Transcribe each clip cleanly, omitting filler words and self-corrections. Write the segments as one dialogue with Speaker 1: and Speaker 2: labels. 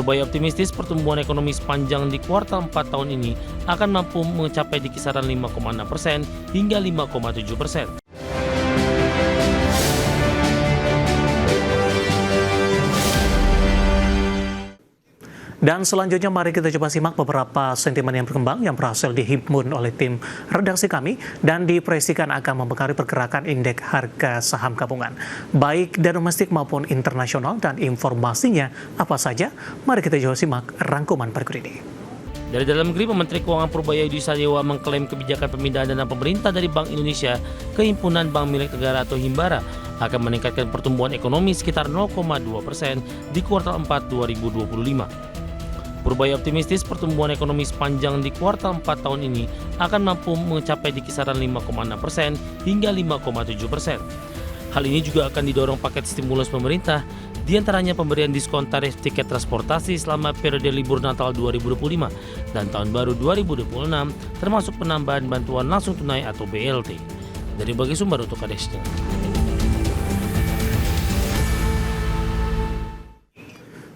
Speaker 1: Purbaya optimistis pertumbuhan ekonomi sepanjang di kuartal 4 tahun ini akan mampu mencapai di kisaran 5,6% hingga 5,7%.
Speaker 2: Dan selanjutnya mari kita coba simak beberapa sentimen yang berkembang yang berhasil dihimpun oleh tim redaksi kami dan diproyeksikan akan mempengaruhi pergerakan indeks harga saham gabungan, baik dari domestik maupun internasional, dan informasinya apa saja. Mari kita coba simak rangkuman berikut ini.
Speaker 1: Dari dalam negeri, Menteri Keuangan Purbaya Yudi Sadewa mengklaim kebijakan pemindahan dana pemerintah dari Bank Indonesia ke Himpunan Bank Milik Negara atau Himbara akan meningkatkan pertumbuhan ekonomi sekitar 0,2% di kuartal 4 2025. Purbaya optimistis pertumbuhan ekonomi sepanjang di kuartal 4 tahun ini akan mampu mencapai di kisaran 5,6% hingga 5,7%. Hal ini juga akan didorong paket stimulus pemerintah, diantaranya pemberian diskon tarif tiket transportasi selama periode libur Natal 2025 dan Tahun Baru 2026, termasuk penambahan bantuan langsung tunai atau BLT. Dari berbagai sumber untuk Kadesnya.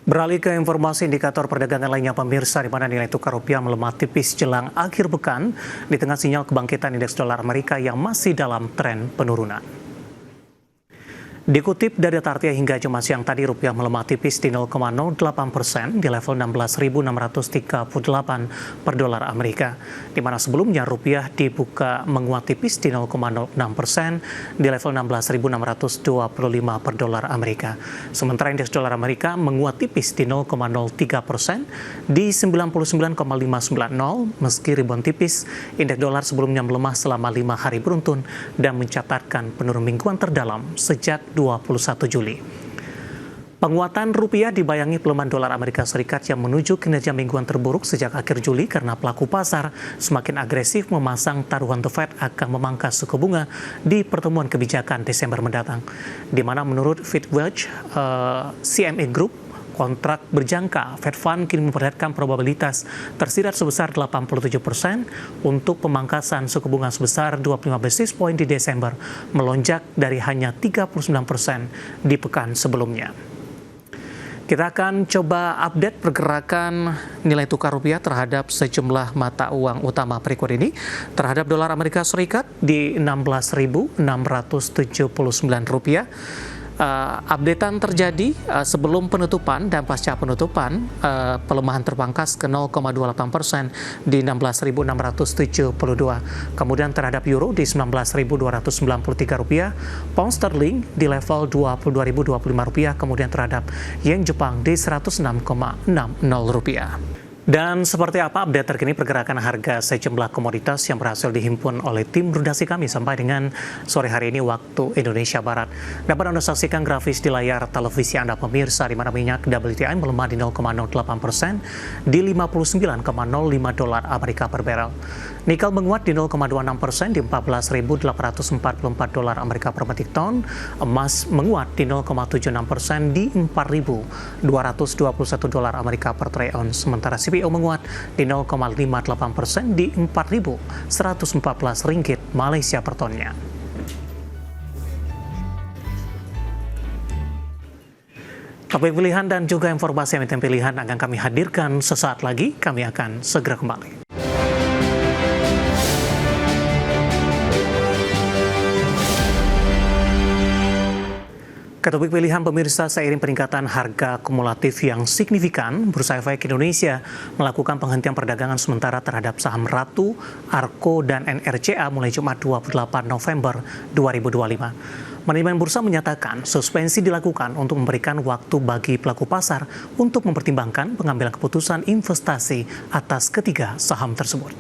Speaker 2: Beralih ke informasi indikator perdagangan lainnya pemirsa, di mana nilai tukar rupiah melemah tipis jelang akhir pekan di tengah sinyal kebangkitan indeks dolar Amerika yang masih dalam tren penurunan. Dikutip dari data Artia hingga Jumat siang tadi, rupiah melemah tipis di 0,08% di level 16.638 per dolar Amerika, di mana sebelumnya rupiah dibuka menguat tipis di 0,06% di level 16.625 per dolar Amerika. Sementara indeks dolar Amerika menguat tipis di 0,03% di 99,590, meski rebound tipis, indeks dolar sebelumnya melemah selama 5 hari beruntun dan mencatatkan penurunan mingguan terdalam sejak 21 Juli. Penguatan rupiah dibayangi pelemahan dolar Amerika Serikat yang menuju kinerja mingguan terburuk sejak akhir Juli karena pelaku pasar semakin agresif memasang taruhan The Fed akan memangkas suku bunga di pertemuan kebijakan Desember mendatang. Di mana menurut FitWatch, CME Group, kontrak berjangka Fed Fund kini memperlihatkan probabilitas tersirat sebesar 87% untuk pemangkasan suku bunga sebesar 25 basis point di Desember, melonjak dari hanya 39% di pekan sebelumnya. Kita akan coba update pergerakan nilai tukar rupiah terhadap sejumlah mata uang utama berikut ini. Terhadap dolar Amerika Serikat di 16.679 rupiah. Updatean terjadi sebelum penutupan dan pasca penutupan, pelemahan terpangkas ke 0,28% di 16.672. Kemudian terhadap euro di 19.293 rupiah, pound sterling di level 22.025 rupiah, kemudian terhadap yen Jepang di 106,60 rupiah. Dan seperti apa update terkini pergerakan harga sejumlah komoditas yang berhasil dihimpun oleh tim redaksi kami sampai dengan sore hari ini waktu Indonesia Barat. Dapat Anda saksikan grafis di layar televisi Anda pemirsa, di mana minyak WTI melemah di 0,08% di 59,05 dolar Amerika per barel. Nikel menguat di 0,26% di 14.844 dolar Amerika per metrik ton. Emas menguat di 0,76% di 4.221 dolar Amerika per troy ounce. Sementara CPO menguat di 0,58% di 4.114 ringgit Malaysia per tonnya. Topik pilihan dan juga informasi emiten pilihan akan kami hadirkan sesaat lagi. Kami akan segera kembali. Ke topik pilihan pemirsa, seiring peningkatan harga kumulatif yang signifikan, Bursa Efek Indonesia melakukan penghentian perdagangan sementara terhadap saham Ratu, Arko, dan NRCA mulai Jumat 28 November 2025. Manajemen bursa menyatakan suspensi dilakukan untuk memberikan waktu bagi pelaku pasar untuk mempertimbangkan pengambilan keputusan investasi atas ketiga saham tersebut.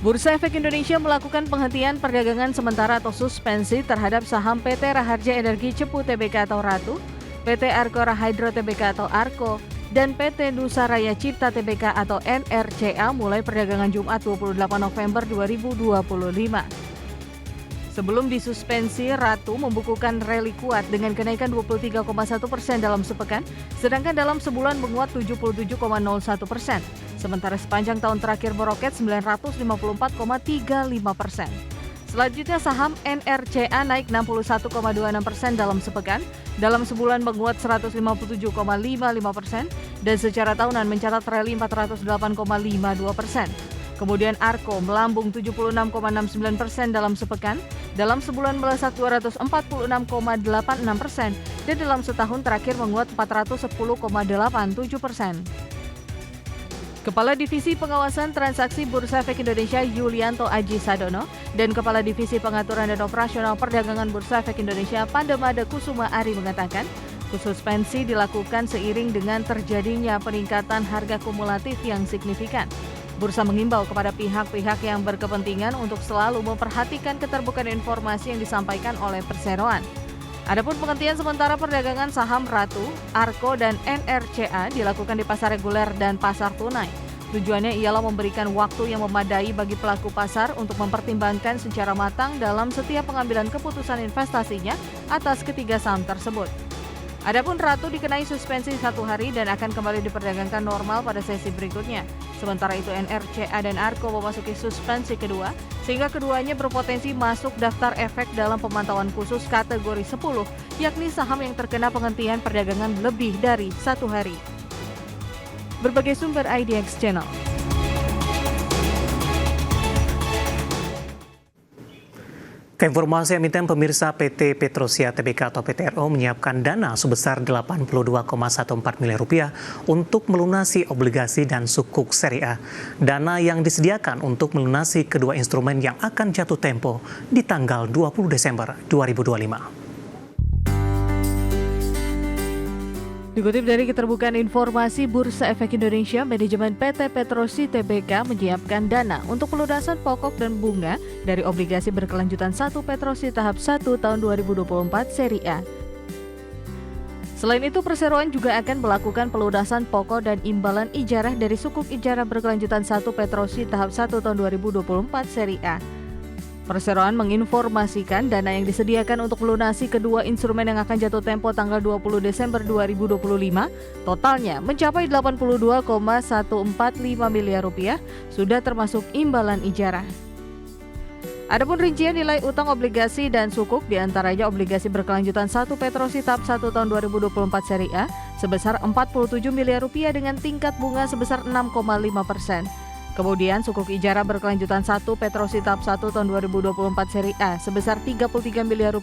Speaker 3: Bursa Efek Indonesia melakukan penghentian perdagangan sementara atau suspensi terhadap saham PT Raharja Energi Cepu Tbk atau Ratu, PT Arko Rahydro Tbk atau Arko, dan PT Nusa Raya Cipta Tbk atau NRCA mulai perdagangan Jumat 28 November 2025. Sebelum disuspensi, Ratu membukukan rally kuat dengan kenaikan 23,1% dalam sepekan, sedangkan dalam sebulan menguat 77,01%. Sementara sepanjang tahun terakhir meroket 954,35%. Selanjutnya saham NRCA naik 61,26% dalam sepekan, dalam sebulan menguat 157,55% dan secara tahunan mencatat rally 408,52%. Kemudian Arko melambung 76,69% dalam sepekan, dalam sebulan melesat 246,86% dan dalam setahun terakhir menguat 410,87%. Kepala Divisi Pengawasan Transaksi Bursa Efek Indonesia Yulianto Aji Sadono dan Kepala Divisi Pengaturan dan Operasional Perdagangan Bursa Efek Indonesia Pandamada Kusuma Ari mengatakan, suspensi dilakukan seiring dengan terjadinya peningkatan harga kumulatif yang signifikan. Bursa mengimbau kepada pihak-pihak yang berkepentingan untuk selalu memperhatikan keterbukaan informasi yang disampaikan oleh perseroan. Adapun penghentian sementara perdagangan saham Ratu, Arko, dan NRCA dilakukan di pasar reguler dan pasar tunai. Tujuannya ialah memberikan waktu yang memadai bagi pelaku pasar untuk mempertimbangkan secara matang dalam setiap pengambilan keputusan investasinya atas ketiga saham tersebut. Adapun Ratu dikenai suspensi 1 hari dan akan kembali diperdagangkan normal pada sesi berikutnya. Sementara itu NRCA dan Arko memasuki suspensi kedua, sehingga keduanya berpotensi masuk daftar efek dalam pemantauan khusus kategori 10, yakni saham yang terkena penghentian perdagangan lebih dari 1 hari. Berbagai sumber IDX Channel.
Speaker 2: Keinformasi emiten pemirsa, PT Petrosia Tbk atau PTRO menyiapkan dana sebesar Rp82,14 miliar untuk melunasi obligasi dan sukuk seri A. Dana yang disediakan untuk melunasi kedua instrumen yang akan jatuh tempo di tanggal 20 Desember 2025.
Speaker 3: Dikutip dari keterbukaan informasi Bursa Efek Indonesia, manajemen PT Petrosi Tbk menyiapkan dana untuk pelunasan pokok dan bunga dari obligasi berkelanjutan 1 Petrosi tahap 1 tahun 2024 seri A. Selain itu, perseroan juga akan melakukan pelunasan pokok dan imbalan ijarah dari sukuk ijarah berkelanjutan 1 Petrosi tahap 1 tahun 2024 seri A. Perseroan menginformasikan dana yang disediakan untuk melunasi kedua instrumen yang akan jatuh tempo tanggal 20 Desember 2025 totalnya mencapai Rp82,145 miliar sudah termasuk imbalan ijarah. Adapun rincian nilai utang obligasi dan sukuk diantaranya obligasi berkelanjutan 1 Petrosi tahap 1 tahun 2024 seri A sebesar Rp47 miliar dengan tingkat bunga sebesar 6,5%. Kemudian sukuk ijarah berkelanjutan 1 Petrosi tahap 1 tahun 2024 seri A sebesar Rp33 miliar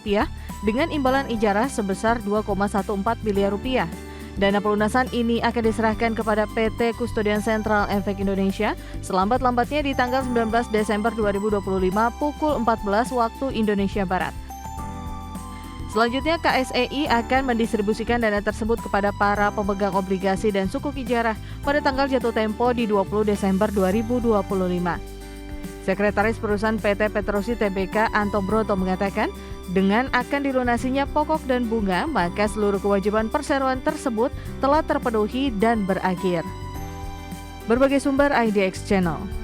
Speaker 3: dengan imbalan ijarah sebesar Rp2,14 miliar. Dana pelunasan ini akan diserahkan kepada PT Kustodian Sentral Efek Indonesia selambat-lambatnya di tanggal 19 Desember 2025 pukul 14 waktu Indonesia Barat. Selanjutnya, KSEI akan mendistribusikan dana tersebut kepada para pemegang obligasi dan sukuk ijarah pada tanggal jatuh tempo di 20 Desember 2025. Sekretaris Perusahaan PT Petrosi Tbk Anto Broto mengatakan, dengan akan dilunasinya pokok dan bunga, maka seluruh kewajiban perseroan tersebut telah terpenuhi dan berakhir. Berbagai sumber IDX Channel.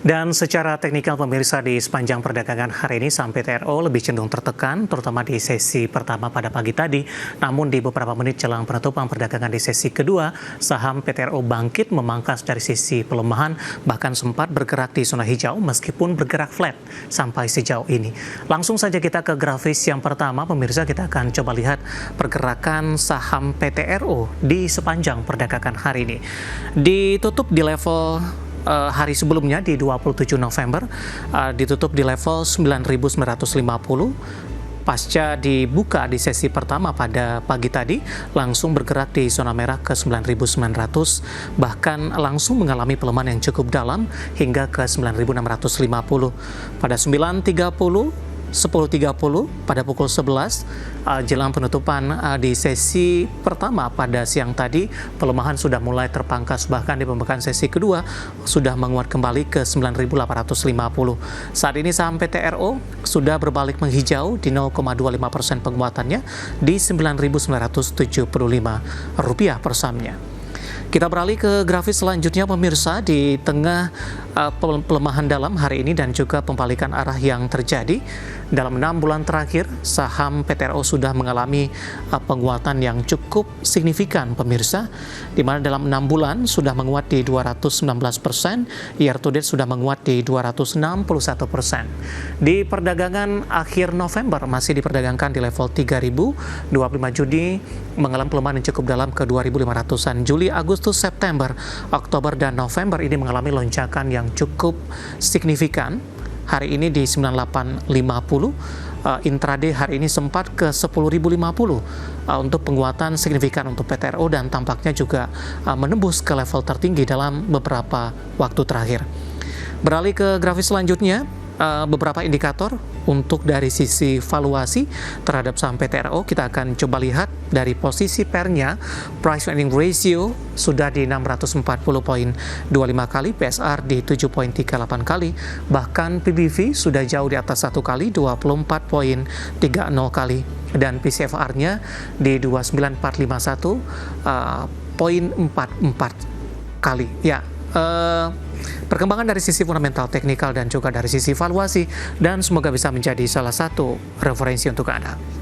Speaker 2: Dan secara teknikal pemirsa, di sepanjang perdagangan hari ini saham PTRO lebih cenderung tertekan, terutama di sesi pertama pada pagi tadi. Namun di beberapa menit jelang penutupan perdagangan di sesi kedua, saham PTRO bangkit memangkas dari sisi pelemahan, bahkan sempat bergerak di zona hijau meskipun bergerak flat sampai sejauh ini. Langsung saja kita ke grafis yang pertama, pemirsa, kita akan coba lihat pergerakan saham PTRO di sepanjang perdagangan hari ini. Ditutup di level hari sebelumnya di 27 November ditutup di level 9.950. Pasca dibuka di sesi pertama pada pagi tadi, langsung bergerak di zona merah ke 9.900, bahkan langsung mengalami pelemahan yang cukup dalam hingga ke 9.650. Pada 9.30 10.30 pada pukul 11 jelang penutupan di sesi pertama pada siang tadi, pelemahan sudah mulai terpangkas, bahkan di pembukaan sesi kedua sudah menguat kembali ke 9.850. Saat ini saham PTRO sudah berbalik menghijau di 0,25% penguatannya di Rp9.975 per sahamnya. Kita beralih ke grafis selanjutnya pemirsa. Di tengah pelemahan dalam hari ini dan juga pembalikan arah yang terjadi dalam 6 bulan terakhir, saham PTRO sudah mengalami penguatan yang cukup signifikan pemirsa, di mana dalam 6 bulan sudah menguat di 219%, year to date sudah menguat di 261%. Di perdagangan akhir November masih diperdagangkan di level 3.000, 25 Juni mengalami pelemahan yang cukup dalam ke 2.500-an. Juli, Agustus, September, Oktober, dan November ini mengalami lonjakan yang cukup signifikan. Hari ini di 9850, intraday hari ini sempat ke 10.050 untuk penguatan signifikan untuk PTRO dan tampaknya juga menembus ke level tertinggi dalam beberapa waktu terakhir. Beralih ke grafis selanjutnya, beberapa indikator untuk dari sisi valuasi terhadap saham PTRO. Kita akan coba lihat dari posisi pernya, price earning ratio sudah di 640.25 kali, PSR di 7.38 kali, bahkan PBV sudah jauh di atas 1 kali, 24.30 kali, dan PCFR-nya di 29451.44 kali. Ya, perkembangan dari sisi fundamental, teknikal, dan juga dari sisi valuasi, dan semoga bisa menjadi salah satu referensi untuk Anda.